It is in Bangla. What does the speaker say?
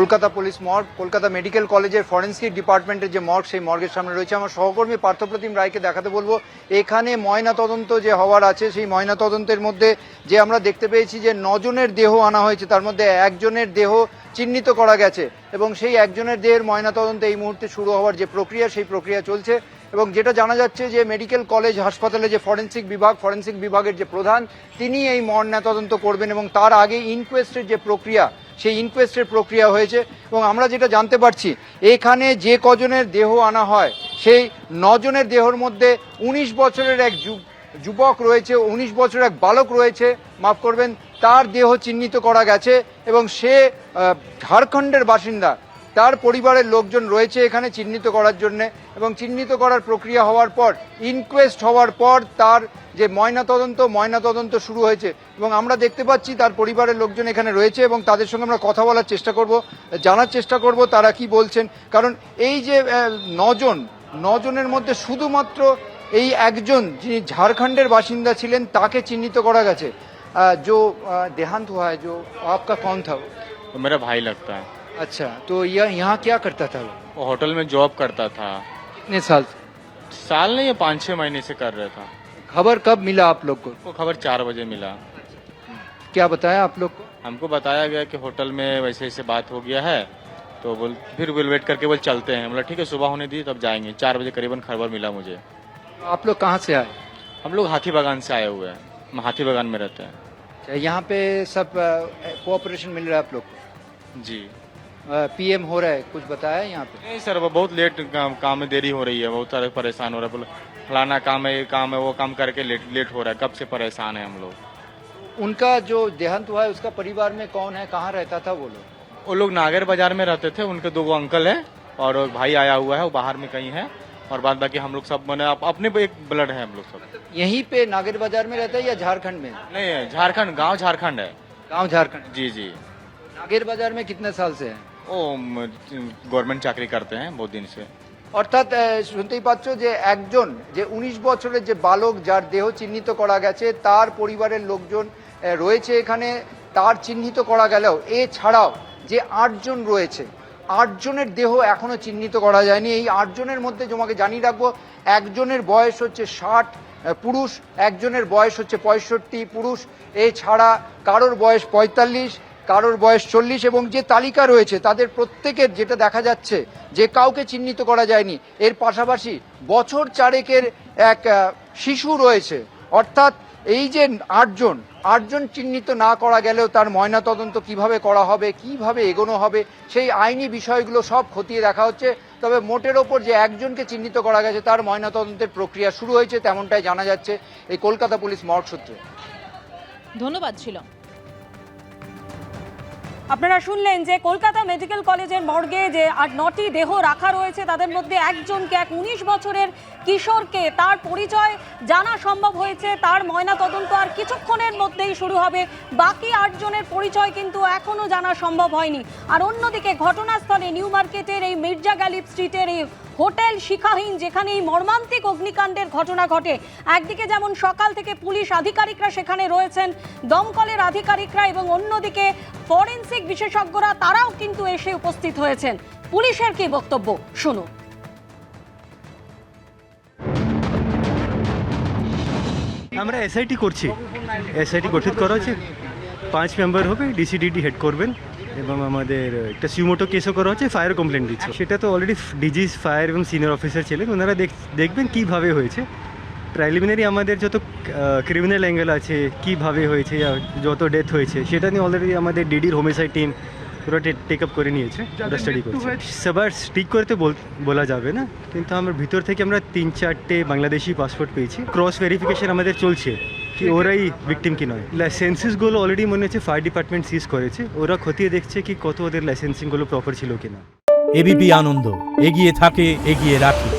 Kolkata police morgue, Kolkata medical কলেজের ফরেন্সিক ডিপার্টমেন্টের যে মর্গ, সেই মর্গের সামনে রয়েছে আমার সহকর্মী পার্থপ্রতিম রায়কে দেখাতে বলবো। এখানে ময়নাতদন্ত যে হওয়ার আছে, সেই ময়নাতদন্তের মধ্যে যে আমরা দেখতে পেয়েছি যে 9 জনের দেহ আনা হয়েছে, তার মধ্যে একজনের দেহ চিহ্নিত করা গেছে এবং সেই একজনের দেহের ময়নাতদন্ত এই মুহূর্তে শুরু হওয়ার যে প্রক্রিয়া, সেই প্রক্রিয়া চলছে। এবং যেটা জানা যাচ্ছে যে মেডিকেল কলেজ হাসপাতালে যে ফরেন্সিক বিভাগের যে প্রধান, তিনি এই ময়নাতদন্ত করবেন এবং তার আগে ইনকোয়েস্টের যে প্রক্রিয়া, সেই ইনকোয়েস্টের প্রক্রিয়া হয়েছে। এবং আমরা যেটা জানতে পারছি, এখানে যে কজনের দেহ আনা হয়, সেই 9 জনের দেহর মধ্যে 19 বছরের এক যুবক রয়েছে, 19 বছরের এক বালক রয়েছে, মাফ করবেন, তার দেহ চিহ্নিত করা গেছে এবং সে ঝাড়খণ্ডের বাসিন্দা। তার পরিবারের লোকজন রয়েছে এখানে চিহ্নিত করার জন্য এবং চিহ্নিত করার প্রক্রিয়া হওয়ার পর, ইনকোয়েস্ট হওয়ার পর তার যে ময়নাতদন্ত শুরু হয়েছে এবং আমরা দেখতে পাচ্ছি তার পরিবারের লোকজন এখানে রয়েছে এবং তাদের সঙ্গে আমরা কথা বলার চেষ্টা করব, জানার চেষ্টা করব তারা কি বলছেন। কারণ এই যে 9 জনের মধ্যে শুধুমাত্র এই একজন যিনি ঝাড়খণ্ডের বাসিন্দা ছিলেন, তাকে চিহ্নিত করা গেছে। जो देहांत हुआ है, जो आपका कौन था वो? तो मेरा भाई लगता है। अच्छा, तो यहाँ क्या करता था वो होटल में जॉब करता था। कितने साल से? साल नहीं, 5-6 महीने से कर रहा था। खबर कब मिला आप लोग को? वो खबर 4 बजे मिला। क्या बताया आप लोग को? हमको बताया गया कि होटल में वैसे ऐसे बात हो गया है, तो फिर वेट करके बोल चलते हैं। बोला ठीक है, सुबह होने दी तब जाएंगे। 4 बजे करीबन खबर मिला मुझे। आप लोग कहाँ से आए? हम लोग हाथी बागान से आए हुए हैं, हम हाथी बागान में रहते हैं। यहाँ पे सब कोऑपरेशन मिल रहा है आप लोग को? जी। पीएम हो रहा है, कुछ बताया यहाँ पे? नहीं सर, वो बहुत लेट काम में देरी हो रही है, बहुत सारे परेशान हो रहा है। बोला फलाना काम है, ये काम है, वो काम करके लेट हो रहा है। कब से परेशान है हम लोग। उनका जो देहांत हुआ है, उसका परिवार में कौन है, कहाँ रहता था वो लोग? वो लोग नागर बाजार में रहते थे, उनके 2 अंकल हैं और भाई आया हुआ है, वो बाहर में कहीं है, और बाद बाकी हम लोग सब मैंने अपने पे एक ब्लड है हम लोग सब। यहीं पे नागर बाजार में रहता है या झारखंड में? नहीं, झारखंड, गांव झारखंड है। गांव झारखंड? जी जी। नागर बाजार में कितने साल से है? वो गवर्नमेंट চাকরি करते हैं बहुत दिन से। অর্থাৎ শুনতেই পাচ্ছ যে একজন যে 19 বছরের যে বালক, যার দেহ চিহ্নিত করা গেছে, তার পরিবারের লোকজন রয়েছে এখানে, তার চিহ্নিত করা গেলেও এছাড়াও যে 8 জন রয়েছে, 8 জনের দেহ এখনো চিহ্নিত করা যায়নি। এই 8 জনের মধ্যে তোমাকে জানিয়ে রাখবো, একজনের বয়স হচ্ছে 60 পুরুষ, একজনের বয়স হচ্ছে 65 পুরুষ, এছাড়া কারোর বয়স 45, কারোর বয়স 40 এবং যে তালিকা রয়েছে তাদের প্রত্যেকের যেটা দেখা যাচ্ছে যে কাউকে চিহ্নিত করা যায়নি। এর পাশাপাশি বছর 4 এক শিশু রয়েছে। অর্থাৎ এই যে 8 জন চিহ্নিত না করা গেলেও তার ময়নাতদন্ত কিভাবে করা হবে, কিভাবে এগোনো হবে, সেই আইনি বিষয়গুলো সব খতিয়ে দেখা হচ্ছে। তবে মোটের ওপর যে একজনকে চিহ্নিত করা গেছে, তার ময়নাতদন্তের প্রক্রিয়া শুরু হয়েছে, তেমনটাই জানা যাচ্ছে এই কলকাতা পুলিশ মর্গ সূত্রে। ধন্যবাদ ছিল। আপনারা শুনলেন যে কলকাতা মেডিকেল কলেজের মর্গে যে 8-9টি দেহ রাখা রয়েছে, তাদের মধ্যে একজনকে, এক 19 বছরের কিশোরকে, তার পরিচয় জানা সম্ভব হয়েছে। তার ময়নাতদন্ত আর কিছুক্ষণের মধ্যেই শুরু হবে। বাকি 8 জনের পরিচয় কিন্তু এখনো জানা সম্ভব হয়নি। আর অন্যদিকে ঘটনাস্থলে নিউ মার্কেটের এই মির্জা গালিব স্ট্রিটের এই হোটেল শিখাহীন, যেখানে এই মর্মান্তিক অগ্নিকাণ্ডের ঘটনা ঘটে, একদিকে যেমন সকাল থেকে পুলিশ আধিকারিকরা সেখানে রয়েছেন, দমকলের আধিকারিকরা, এবং অন্যদিকে ফরেন্সিক বিশেষজ্ঞরা, তারাও কিন্তু এসে উপস্থিত হয়েছেন। পুলিশের কি বক্তব্য শুনুন। আমরা এসআইটি করছি, এসআইটি গঠিত করা হচ্ছে, 5 মেম্বার হবে, ডিসিডিডি হেড করবেন এবং আমাদের একটা সিউমোটো কেসও করা হচ্ছে, ফায়ার কমপ্লেন দিচ্ছে। সেটা তো অলরেডি ডিজি ফায়ার এবং সিনিয়র অফিসার ছিলেন, ওনারা দেখবেন কীভাবে হয়েছে। প্রিলিমিনারি আমাদের যত ক্রিমিনাল অ্যাঙ্গেল আছে, কীভাবে হয়েছে, যত ডেথ হয়েছে, সেটা নিয়ে অলরেডি আমাদের ডিডির হোমিসাইড টিম পুরো টেক আপ করে নিয়েছে, ওরা স্টাডি করছে। সবার স্টিক করতে বলা যাবে না, কিন্তু আমরা ভিতর থেকে আমরা 3-4টে বাংলাদেশি পাসপোর্ট পেয়েছি। ক্রস ভেরিফিকেশন আমাদের চলছে কি ওরাই ভিকটিম কি নয়। লাইসেন্সেসগুলো অলরেডি মনে হচ্ছে ফায়ার ডিপার্টমেন্ট সিজ করেছে, ওরা খতিয়ে দেখছে কি কত ওদের লাইসেন্সিংগুলো প্রপার ছিল কিনা। এবিপি আনন্দ, এগিয়ে থাকে, এগিয়ে রাখে।